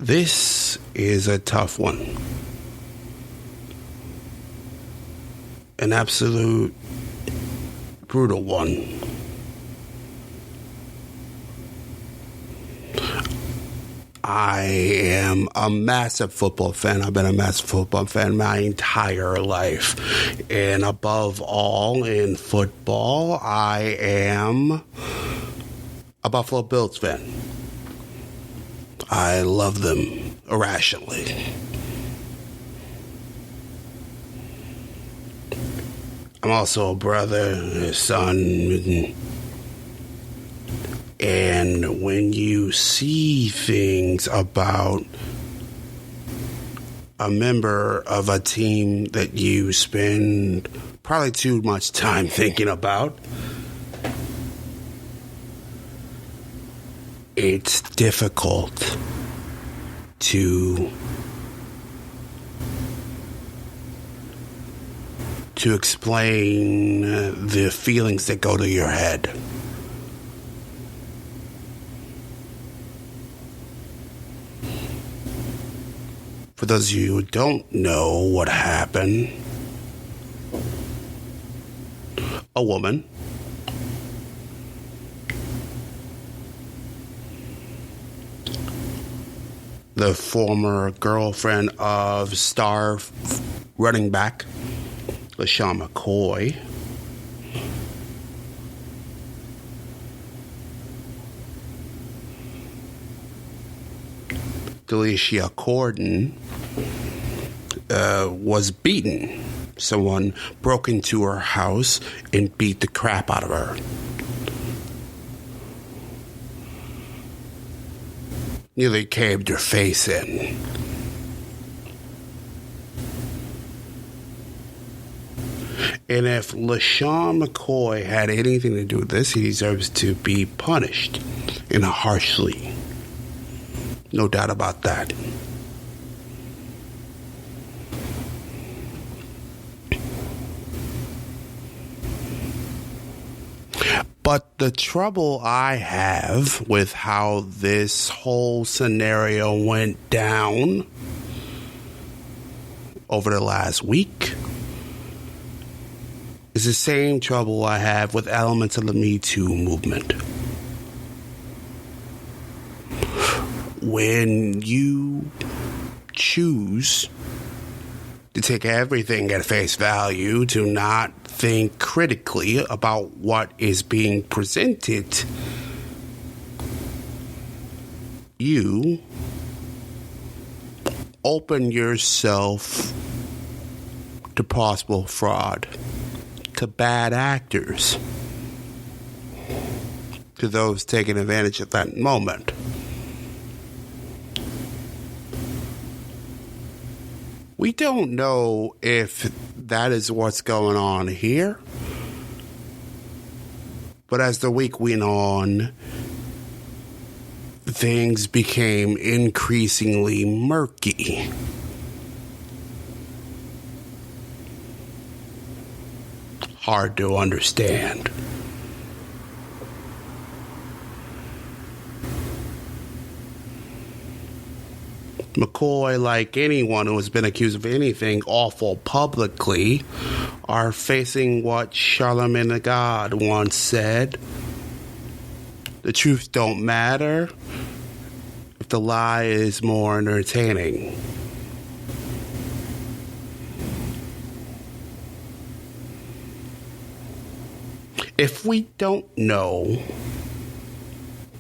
This is a tough one. An absolute brutal one. I am a massive football fan. I've been a massive football fan my entire life. And above all, in football, I am a Buffalo Bills fan. I love them irrationally. I'm also a brother, a son, and when you see things about a member of a team that you spend probably too much time thinking about, it's difficult to explain the feelings that go to your head. For those of you who don't know what happened, a woman the former girlfriend of star running back LaShawn McCoy Delicia Corden was beaten. Someone broke into her house and beat the crap out of her. Nearly caved her face in. And if LaShawn McCoy had anything to do with this, he deserves to be punished, and harshly. No doubt about that. But the trouble I have with how this whole scenario went down over the last week is the same trouble I have with elements of the Me Too movement. When you choose to take everything at face value, to not think critically about what is being presented, you open yourself to possible fraud, to bad actors, to those taking advantage of that moment. We don't know if that is what's going on here. But as the week went on, things became increasingly murky. Hard to understand. McCoy, like anyone who has been accused of anything awful publicly, are facing what Charlemagne the God once said: the truth don't matter if the lie is more entertaining. If we don't know,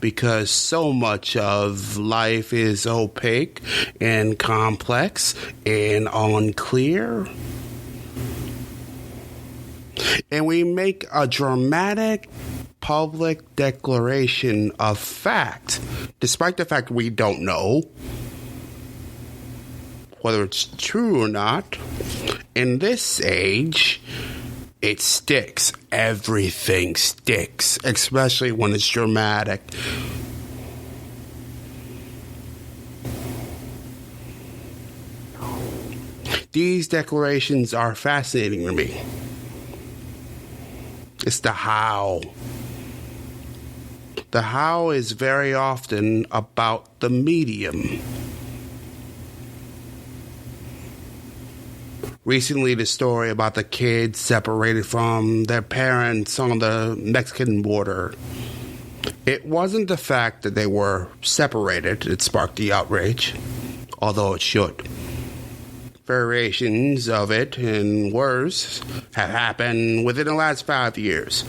because so much of life is opaque and complex and unclear, and we make a dramatic public declaration of fact, despite the fact we don't know whether it's true or not, in this age, it sticks. Everything sticks, especially when it's dramatic. These declarations are fascinating to me. It's the how. The how is very often about the medium. Recently, the story about the kids separated from their parents on the Mexican border. It wasn't the fact that they were separated that sparked the outrage, although it should. Variations of it and worse have happened within the last 5 years.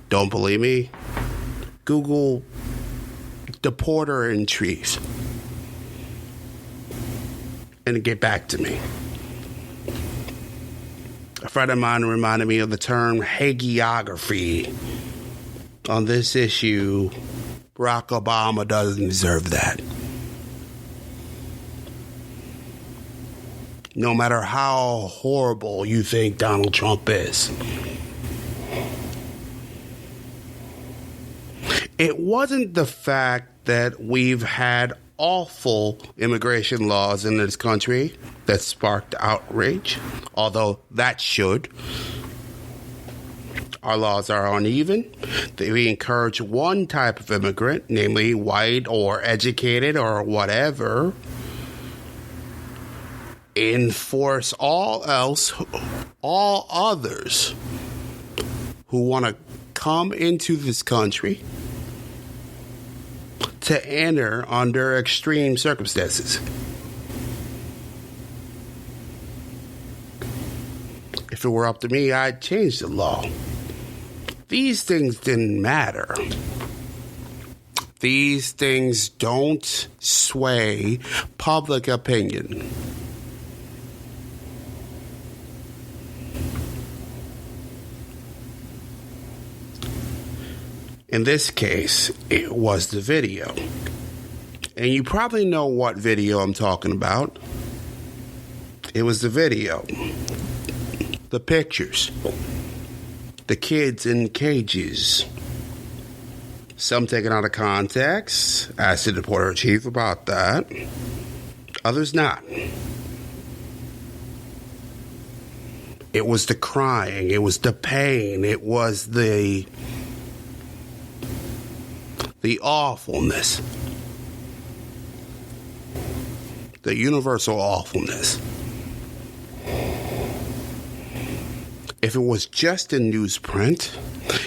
Don't believe me? Google deporter entries and get back to me. A friend of mine reminded me of the term hagiography. On this issue, Barack Obama doesn't deserve that. No matter how horrible you think Donald Trump is. It wasn't the fact that we've had awful immigration laws in this country that sparked outrage, although that should. Our laws are uneven. We encourage one type of immigrant, namely white or educated or whatever, enforce all others who want to come into this country to enter under extreme circumstances. If it were up to me, I'd change the law. These things didn't matter. These things don't sway public opinion. In this case, it was the video. And you probably know what video I'm talking about. It was the video. The pictures. The kids in cages. Some taken out of context. Asked the deporter chief about that. Others not. It was the crying. It was the pain. It was the awfulness. The universal awfulness. If it was just in newsprint,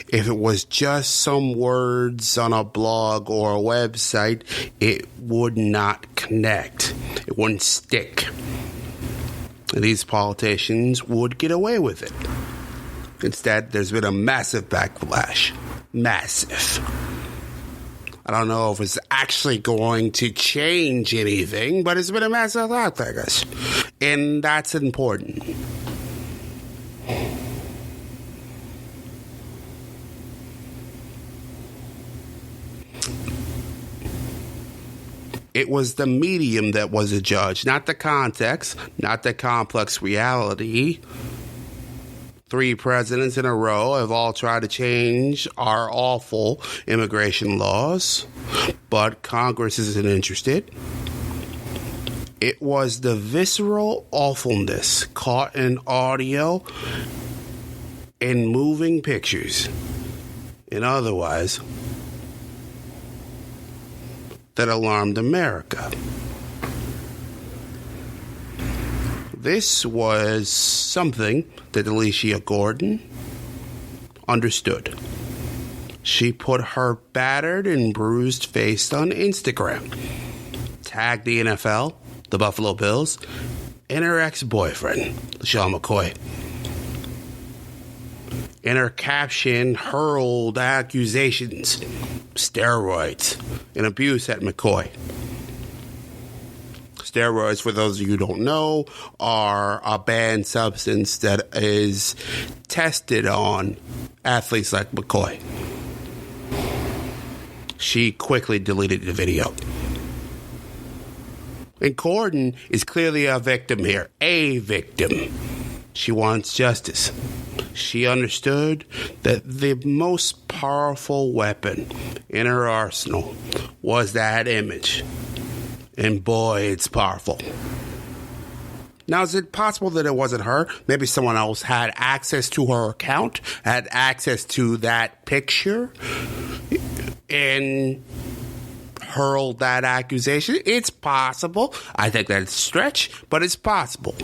if it was just some words on a blog or a website, it would not connect. It wouldn't stick. And these politicians would get away with it. Instead, there's been a massive backlash. Massive. I don't know if it's actually going to change anything, but it's been a massive backlash. And that's important. It was the medium that was a judge, not the context, not the complex reality. 3 presidents in a row have all tried to change our awful immigration laws, but Congress isn't interested. It was the visceral awfulness caught in audio and moving pictures, and otherwise, that alarmed America. This was something that Alicia Gordon understood. She put her battered and bruised face on Instagram, tagged the NFL, the Buffalo Bills, and her ex-boyfriend, LaShawn McCoy. In her caption, hurled accusations, steroids, and abuse at McCoy. Steroids, for those of you who don't know, are a banned substance that is tested on athletes like McCoy. She quickly deleted the video. And Gordon is clearly a victim here. A victim. She wants justice. She understood that the most powerful weapon in her arsenal was that image. And boy, it's powerful. Now, is it possible that it wasn't her? Maybe someone else had access to her account, had access to that picture, and hurled that accusation. It's possible. I think that's a stretch, but it's possible.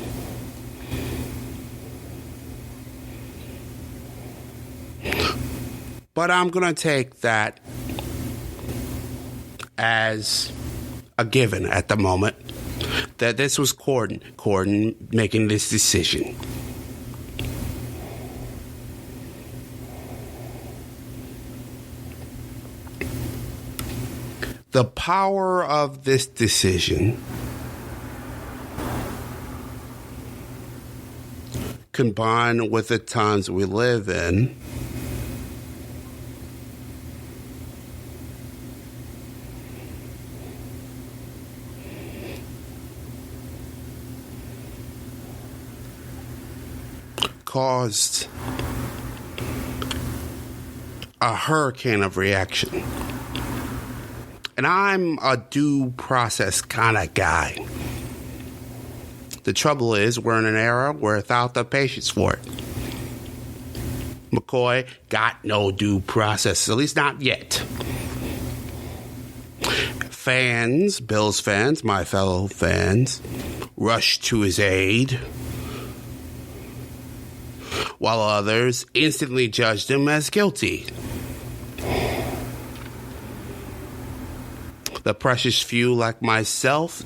But I'm going to take that as a given at the moment, that this was Corden making this decision. The power of this decision, combined with the times we live in, caused a hurricane of reaction. And I'm a due process kind of guy. The trouble is, we're in an era without the patience for it. McCoy got no due process, at least not yet. Fans, Bills fans, my fellow fans, rushed to his aid, while others instantly judged him as guilty. The precious few like myself,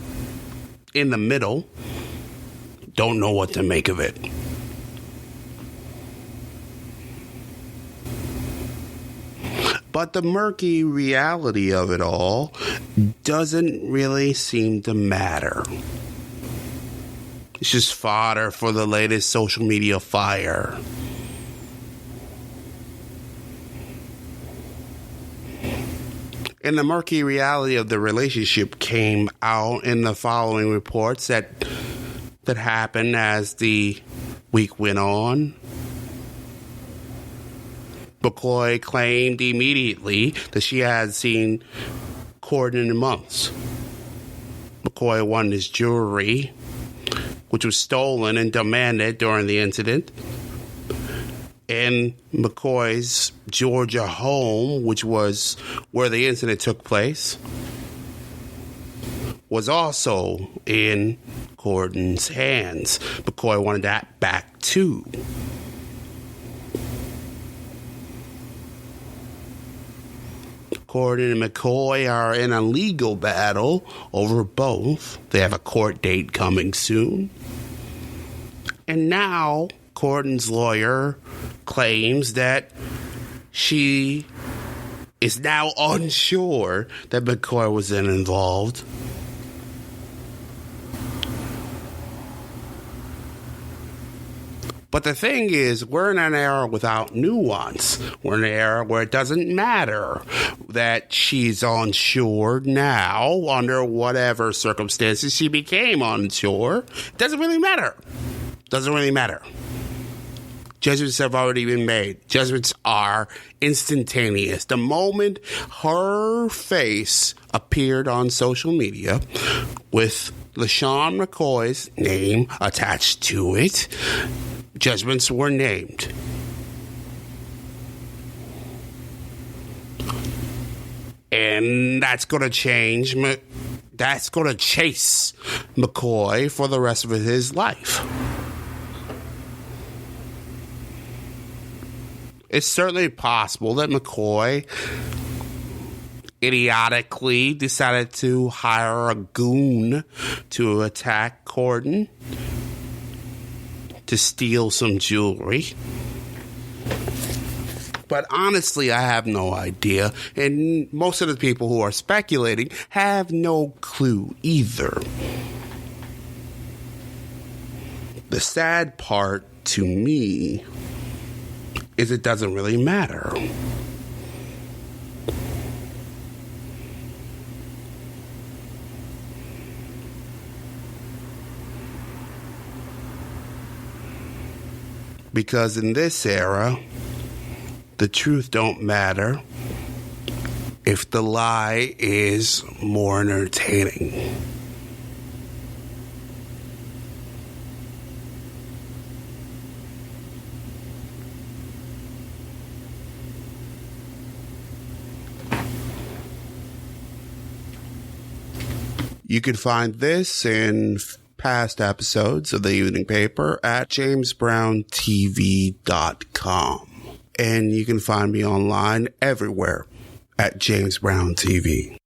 in the middle, don't know what to make of it. But the murky reality of it all doesn't really seem to matter. It's just fodder for the latest social media fire. And the murky reality of the relationship came out in the following reports that happened as the week went on. McCoy claimed immediately that she had seen Corden in months. McCoy won his jewelry, which was stolen and demanded during the incident. And McCoy's Georgia home, which was where the incident took place, was also in Corden's hands. McCoy wanted that back too. Corden and McCoy are in a legal battle over both. They have a court date coming soon. And now Corden's lawyer claims that she is now unsure that McCoy was involved. But the thing is, we're in an era without nuance. We're in an era where it doesn't matter that she's unsure now, under whatever circumstances she became unsure. It doesn't really matter. Doesn't really matter. Judgments have already been made. Judgments are instantaneous. The moment her face appeared on social media with LaShawn McCoy's name attached to it, judgments were named. And that's going to change. That's going to chase McCoy for the rest of his life. It's certainly possible that McCoy idiotically decided to hire a goon to attack Corden, to steal some jewelry. But honestly, I have no idea. And most of the people who are speculating have no clue either. The sad part to me is it doesn't really matter. Because in this era, the truth don't matter if the lie is more entertaining. You can find this and past episodes of the evening paper at jamesbrowntv.com. And you can find me online everywhere at James Brown TV.